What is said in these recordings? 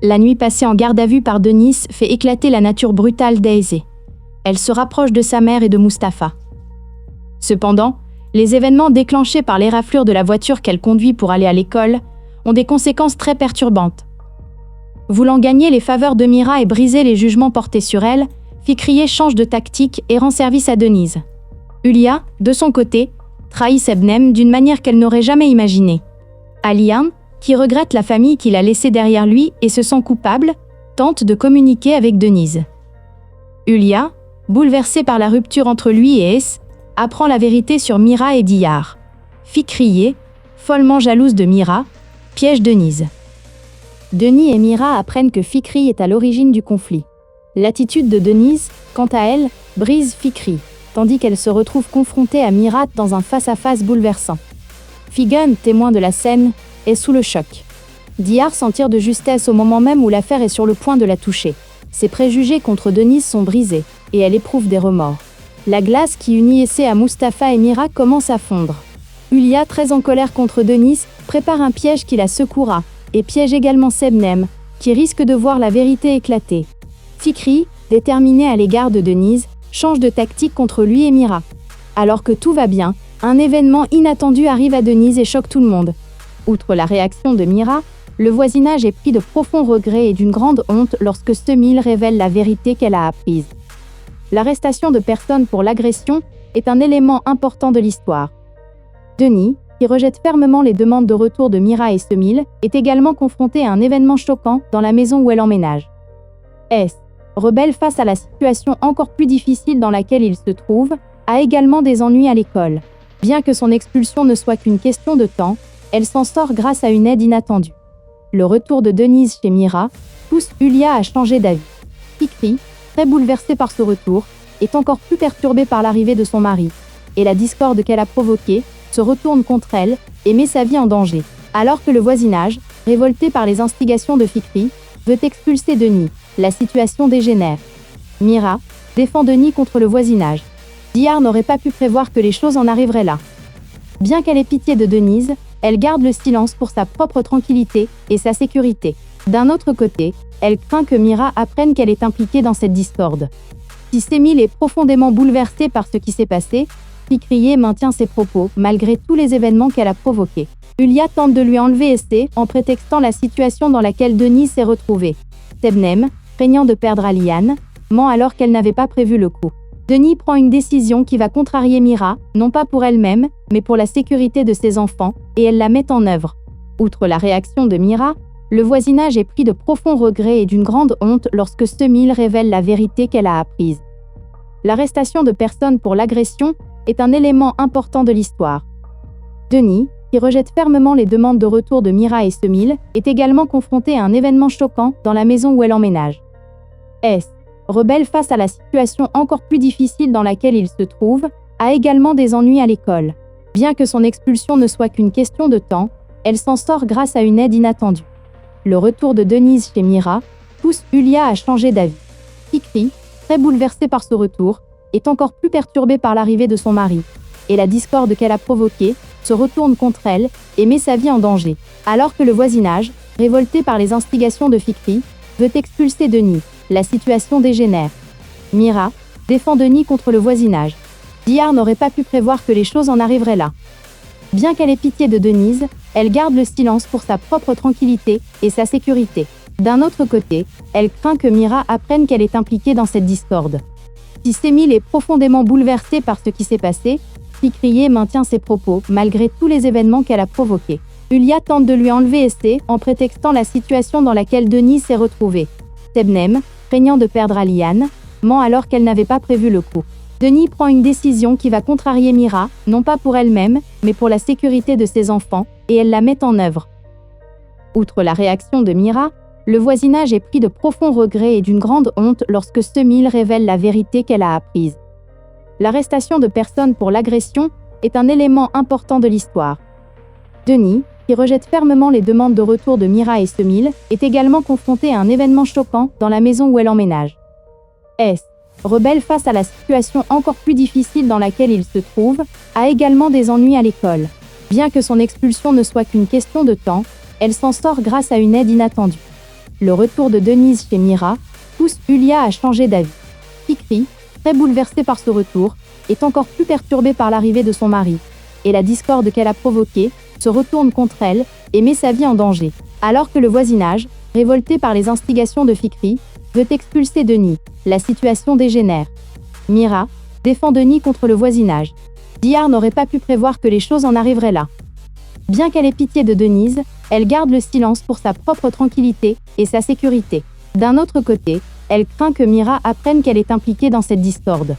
La nuit passée en garde à vue par Denise fait éclater la nature brutale d'Aizé. Elle se rapproche de sa mère et de Mustapha. Cependant, les événements déclenchés par l'éraflure de la voiture qu'elle conduit pour aller à l'école ont des conséquences très perturbantes. Voulant gagner les faveurs de Mira et briser les jugements portés sur elle, Fikriye change de tactique et rend service à Denise. Hulia, de son côté, trahit Sebnem d'une manière qu'elle n'aurait jamais imaginée. Alian, qui regrette la famille qu'il a laissée derrière lui et se sent coupable, tente de communiquer avec Denise. Hulia, bouleversée par la rupture entre lui et Es, apprend la vérité sur Mira et Diyar. Fikriye, follement jalouse de Mira, piège Denise. Denis et Mira apprennent que Fikri est à l'origine du conflit. L'attitude de Denise, quant à elle, brise Fikri, tandis qu'elle se retrouve confrontée à Mira dans un face-à-face bouleversant. Figen, témoin de la scène, est sous le choc. Diyar s'en tire de justesse au moment même où l'affaire est sur le point de la toucher. Ses préjugés contre Denise sont brisés, et elle éprouve des remords. La glace qui unit Essé à Mustapha et Mira commence à fondre. Hulia, très en colère contre Denise, prépare un piège qui la secouera, et piège également Sebnem, qui risque de voir la vérité éclater. Fikri, déterminé à l'égard de Denise, change de tactique contre lui et Mira. Alors que tout va bien, un événement inattendu arrive à Denise et choque tout le monde. Outre la réaction de Mira, le voisinage est pris de profonds regrets et d'une grande honte lorsque Semil révèle la vérité qu'elle a apprise. L'arrestation de personnes pour l'agression est un élément important de l'histoire. Denis, qui rejette fermement les demandes de retour de Mira et Semil, est également confronté à un événement choquant dans la maison où elle emménage. Es, rebelle face à la situation encore plus difficile dans laquelle il se trouve, a également des ennuis à l'école. Bien que son expulsion ne soit qu'une question de temps, elle s'en sort grâce à une aide inattendue. Le retour de Denise chez Mira pousse Hulia à changer d'avis. Fikri, très bouleversée par ce retour, est encore plus perturbée par l'arrivée de son mari, et la discorde qu'elle a provoquée se retourne contre elle et met sa vie en danger. Alors que le voisinage, révolté par les instigations de Fikri, veut expulser Denis, la situation dégénère. Mira défend Denis contre le voisinage. Diyar n'aurait pas pu prévoir que les choses en arriveraient là. Bien qu'elle ait pitié de Denise, elle garde le silence pour sa propre tranquillité et sa sécurité. D'un autre côté, elle craint que Mira apprenne qu'elle est impliquée dans cette discorde. Si Semil est profondément bouleversée par ce qui s'est passé, Fikriye maintient ses propos malgré tous les événements qu'elle a provoqués. Hulia tente de lui enlever Essé en prétextant la situation dans laquelle Denis s'est retrouvée. Sebnem, craignant de perdre Alian, ment alors qu'elle n'avait pas prévu le coup. Denis prend une décision qui va contrarier Mira, non pas pour elle-même, mais pour la sécurité de ses enfants, et elle la met en œuvre. Outre la réaction de Mira, le voisinage est pris de profonds regrets et d'une grande honte lorsque Semil révèle la vérité qu'elle a apprise. L'arrestation de personnes pour l'agression est un élément important de l'histoire. Denis, qui rejette fermement les demandes de retour de Mira et Semil, est également confronté à un événement choquant dans la maison où elle emménage. Es, rebelle face à la situation encore plus difficile dans laquelle il se trouve, a également des ennuis à l'école. Bien que son expulsion ne soit qu'une question de temps, elle s'en sort grâce à une aide inattendue. Le retour de Denise chez Mira pousse Hulia à changer d'avis. Fikri, très bouleversée par ce retour, est encore plus perturbée par l'arrivée de son mari, et la discorde qu'elle a provoquée se retourne contre elle et met sa vie en danger. Alors que le voisinage, révolté par les instigations de Fikri, veut expulser Denis, la situation dégénère. Mira défend Denis contre le voisinage. Diyar n'aurait pas pu prévoir que les choses en arriveraient là. Bien qu'elle ait pitié de Denise, elle garde le silence pour sa propre tranquillité et sa sécurité. D'un autre côté, elle craint que Mira apprenne qu'elle est impliquée dans cette discorde. Si Semil est profondément bouleversée par ce qui s'est passé, Fikriye maintient ses propos malgré tous les événements qu'elle a provoqués. Hulia tente de lui enlever Essé en prétextant la situation dans laquelle Denis s'est retrouvée. Sebnem, craignant de perdre Alian, ment alors qu'elle n'avait pas prévu le coup. Denis prend une décision qui va contrarier Mira, non pas pour elle-même, mais pour la sécurité de ses enfants, et elle la met en œuvre. Outre la réaction de Mira, le voisinage est pris de profonds regrets et d'une grande honte lorsque Semil révèle la vérité qu'elle a apprise. L'arrestation de personnes pour l'agression est un élément important de l'histoire. Denis, qui rejette fermement les demandes de retour de Mira et Semil, est également confronté à un événement choquant dans la maison où elle emménage. Es, rebelle face à la situation encore plus difficile dans laquelle il se trouve, a également des ennuis à l'école. Bien que son expulsion ne soit qu'une question de temps, elle s'en sort grâce à une aide inattendue. Le retour de Denise chez Mira pousse Yulia à changer d'avis. Fikri, très bouleversée par ce retour, est encore plus perturbée par l'arrivée de son mari, et la discorde qu'elle a provoquée se retourne contre elle et met sa vie en danger. Alors que le voisinage, révolté par les instigations de Fikri, veut expulser Denis, la situation dégénère. Mira défend Denis contre le voisinage. Dihar n'aurait pas pu prévoir que les choses en arriveraient là. Bien qu'elle ait pitié de Denise, elle garde le silence pour sa propre tranquillité et sa sécurité. D'un autre côté, elle craint que Mira apprenne qu'elle est impliquée dans cette discorde.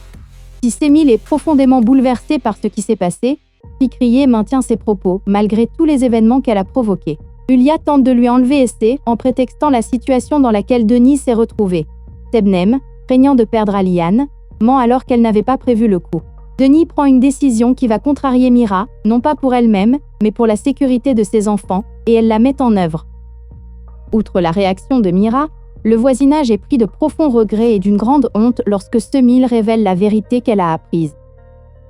Si Semil est profondément bouleversée par ce qui s'est passé, Fikriye maintient ses propos malgré tous les événements qu'elle a provoqués. Yulia tente de lui enlever Essé en prétextant la situation dans laquelle Denis s'est retrouvé. Sebnem, craignant de perdre Aliane, ment alors qu'elle n'avait pas prévu le coup. Denis prend une décision qui va contrarier Mira, non pas pour elle-même, mais pour la sécurité de ses enfants, et elle la met en œuvre. Outre la réaction de Mira, le voisinage est pris de profonds regrets et d'une grande honte lorsque Semil révèle la vérité qu'elle a apprise.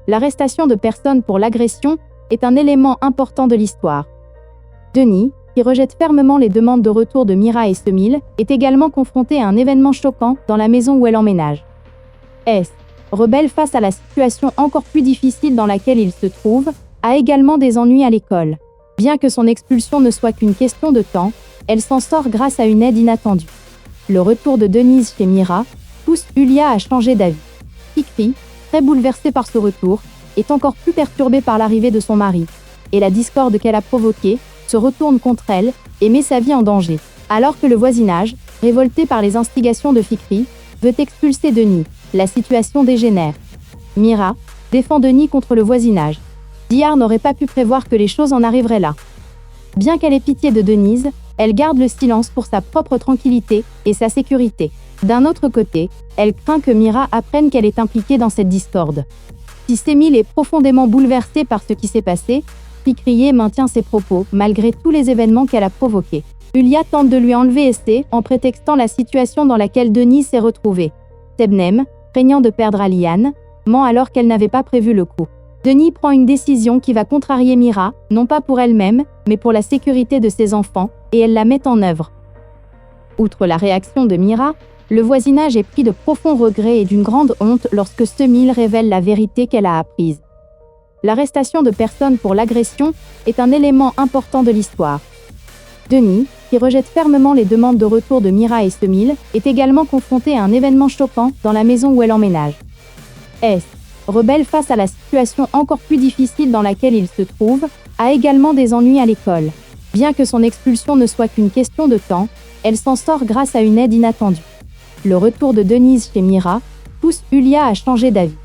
L'arrestation de personnes pour l'agression est un élément important de l'histoire. Denis, qui rejette fermement les demandes de retour de Mira et Semil, est également confronté à un événement choquant dans la maison où elle emménage. S, rebelle face à la situation encore plus difficile dans laquelle il se trouve, a également des ennuis à l'école. Bien que son expulsion ne soit qu'une question de temps, elle s'en sort grâce à une aide inattendue. Le retour de Denise chez Mira pousse Yulia à changer d'avis. Fikri, très bouleversée par ce retour, est encore plus perturbée par l'arrivée de son mari, et la discorde qu'elle a provoquée se retourne contre elle et met sa vie en danger. Alors que le voisinage, révolté par les instigations de Fikri, veut expulser Denis, la situation dégénère. Mira défend Denis contre le voisinage. Dihar n'aurait pas pu prévoir que les choses en arriveraient là. Bien qu'elle ait pitié de Denise, elle garde le silence pour sa propre tranquillité et sa sécurité. D'un autre côté, elle craint que Mira apprenne qu'elle est impliquée dans cette discorde. Si Semil est profondément bouleversée par ce qui s'est passé, Fikriye maintient ses propos malgré tous les événements qu'elle a provoqués. Yulia tente de lui enlever Essé en prétextant la situation dans laquelle Denis s'est retrouvé. Sebnem, craignant de perdre Aliane, ment alors qu'elle n'avait pas prévu le coup. Denis prend une décision qui va contrarier Mira, non pas pour elle-même, mais pour la sécurité de ses enfants, et elle la met en œuvre. Outre la réaction de Mira, le voisinage est pris de profonds regrets et d'une grande honte lorsque Semil révèle la vérité qu'elle a apprise. L'arrestation de personnes pour l'agression est un élément important de l'histoire. Denis, qui rejette fermement les demandes de retour de Mira et Semil, est également confronté à un événement choquant dans la maison où elle emménage. S, rebelle face à la situation encore plus difficile dans laquelle il se trouve, a également des ennuis à l'école. Bien que son expulsion ne soit qu'une question de temps, elle s'en sort grâce à une aide inattendue. Le retour de Denise chez Mira pousse Yulia à changer d'avis.